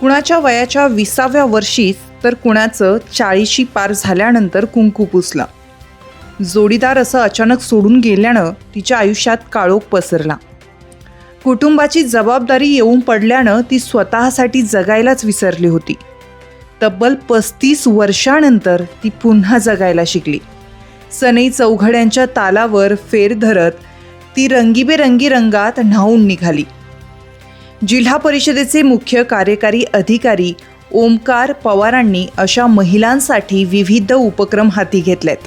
कुणाच्या वयाच्या 20व्या वर्षीच तर कुणाचं 40शी पार झाल्यानंतर कुंकू पुसलं. जोडीदार असं अचानक सोडून गेल्यानं तिच्या आयुष्यात काळोख पसरला. कुटुंबाची जबाबदारी येऊन पडल्यानं ती स्वतःसाठी जगायलाच विसरली होती. तब्बल 35 वर्षानंतर ती पुन्हा जगायला शिकली. सनई चौघड्यांच्या तालावर फेर धरत ती रंगीबेरंगी रंगात न्हाऊन निघाली. जिल्हा परिषदेचे मुख्य कार्यकारी अधिकारी ओमकार पवारांनी अशा महिलांसाठी विविध उपक्रम हाती घेतलेत.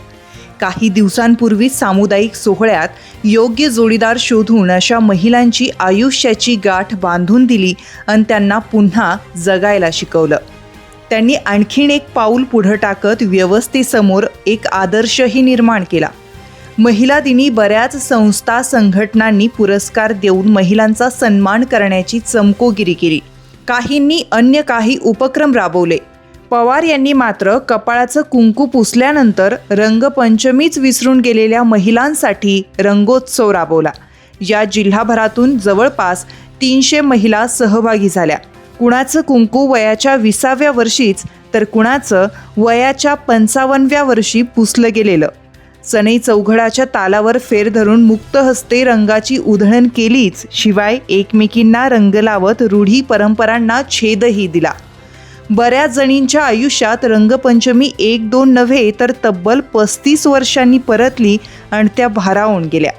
काही दिवसांपूर्वी सामुदायिक सोहळ्यात योग्य जोडीदार शोधून अशा महिलांची आयुष्याची गाठ बांधून दिली आणि त्यांना पुन्हा जगायला शिकवलं. त्यांनी आणखीन एक पाऊल पुढे टाकत व्यवस्थेसमोर एक आदर्शही निर्माण केला. महिला दिनी बऱ्याच संस्था संघटनांनी पुरस्कार देऊन महिलांचा सन्मान करण्याची चमकोगिरी केली. काहींनी अन्य काही उपक्रम राबवले. पवार यांनी मात्र कपाळाचं कुंकू पुसल्यानंतर रंगपंचमीच विसरून गेलेल्या महिलांसाठी रंगोत्सव राबवला. या जिल्हाभरातून जवळपास 300 महिला सहभागी झाल्या. कुणाचं कुंकू वयाच्या 20व्या वर्षीच तर कुणाचं वयाच्या 55व्या वर्षी पुसलं गेलेलं. सनई चौघडाच्या तालावर फेर धरून मुक्त हस्ते रंगाची उधळण केलीच, शिवाय एकमेकींना रंग लावत रूढी परंपरांना छेदही दिला. बऱ्याच जणींच्या आयुष्यात रंगपंचमी 1-2 नव्हे तर तब्बल 35 वर्षांनी परतली आणि त्या भारावून गेल्या.